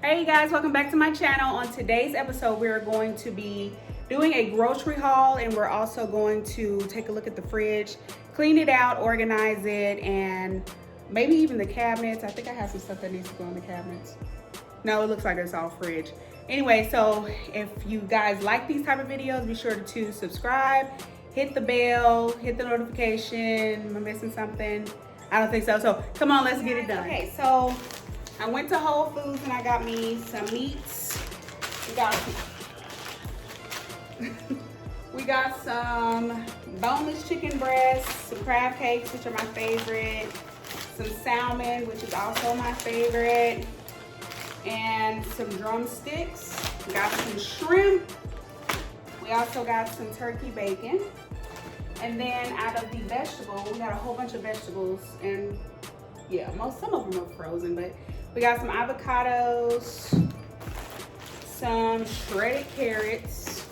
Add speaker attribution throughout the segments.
Speaker 1: Hey you guys, welcome back to my channel. On today's episode, we're going to be doing a grocery haul, and we're also going to take a look at the fridge, clean it out, organize it, and maybe even the cabinets. I think I have some stuff that needs to go in the cabinets. No, it looks like it's all fridge. Anyway, so if you guys like these type of videos, be sure to subscribe, hit the bell, hit the notification. Am I missing something? I don't think so. So come on, let's get it done. Okay, so I went to Whole Foods and I got me some meats. We got some boneless chicken breasts, some crab cakes, which are my favorite, some salmon, which is also my favorite, and some drumsticks. We got some shrimp. We also got some turkey bacon. And then out of the vegetable, we got a whole bunch of vegetables, and yeah, some of them are frozen, but we got some avocados, some shredded carrots,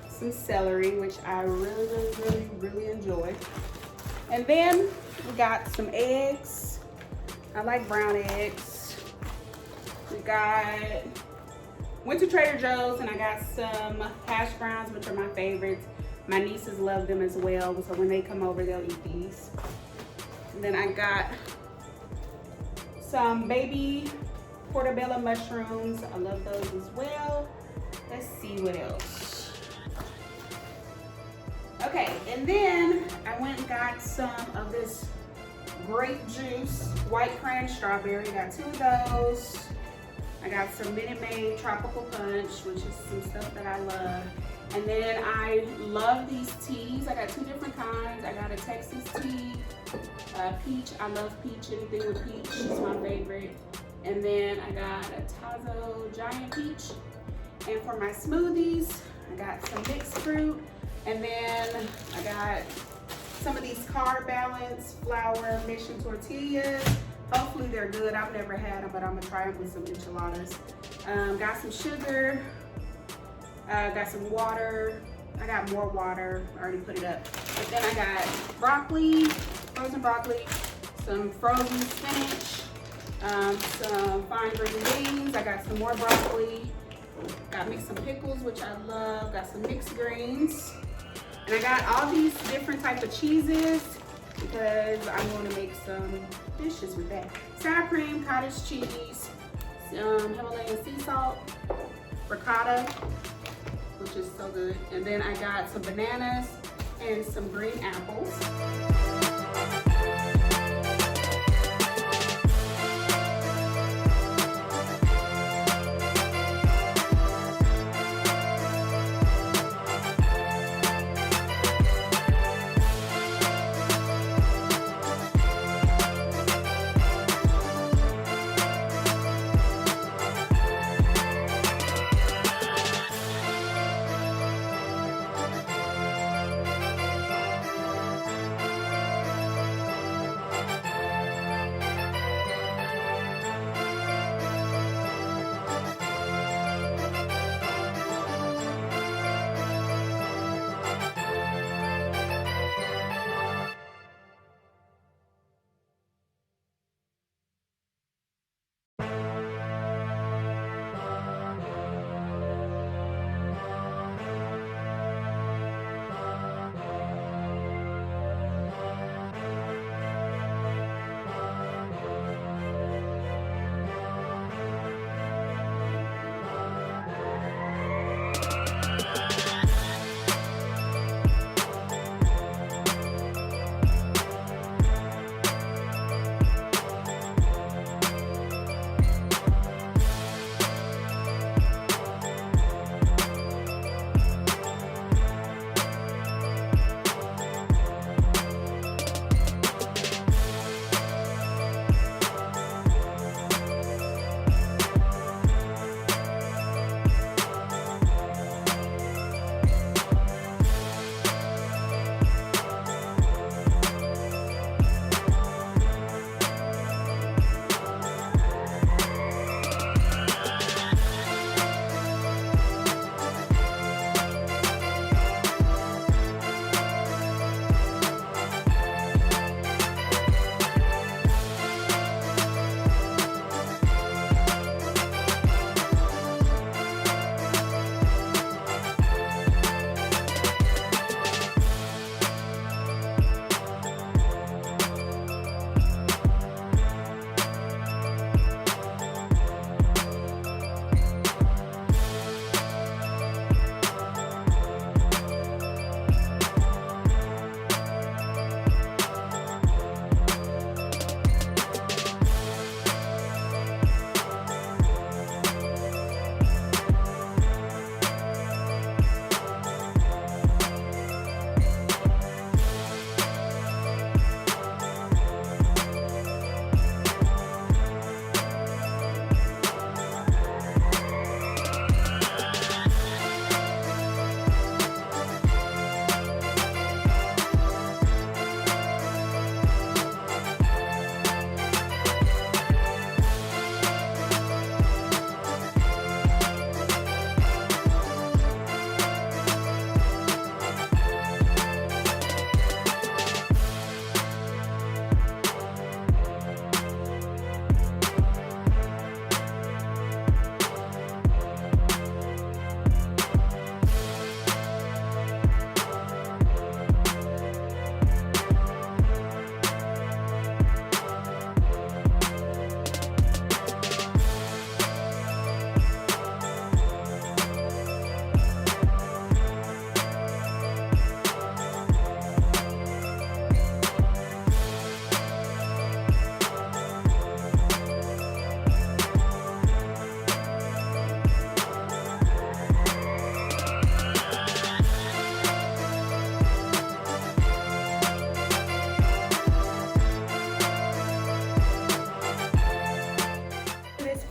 Speaker 1: some celery, which I really enjoy. And then we got some eggs. I like brown eggs. Went to Trader Joe's and I got some hash browns, which are my favorites. My nieces love them as well, so when they come over, they'll eat these. And then I got some baby portobello mushrooms. I love those as well. Let's see what else. Okay, and then I went and got some of this grape juice, white cran strawberry. Got 2 of those. I got some Minute Maid tropical punch, which is some stuff that I love. And then I love these teas. I got 2 different kinds. I got a Texas tea, peach. I love peach. Anything with peach is my favorite. And then I got a Tazo giant peach. And for my smoothies, I got some mixed fruit. And then I got some of these Carb Balance flour mission tortillas. Hopefully they're good. I've never had them, but I'm gonna try them with some enchiladas. Got some sugar. Got some water. I got more water. I already put it up. But then I got broccoli, frozen broccoli, some frozen spinach, some fine green beans. I got some more broccoli. Got me some pickles, which I love. Got some mixed greens. And I got all these different types of cheeses because I'm going to make some dishes with that. Sour cream, cottage cheese, Himalayan sea salt, ricotta, which is so good. And then I got some bananas and some green apples.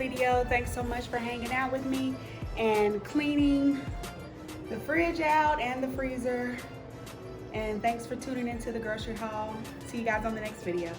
Speaker 1: video. Thanks so much for hanging out with me and cleaning the fridge out and the freezer. And thanks for tuning into the grocery haul. See you guys on the next video.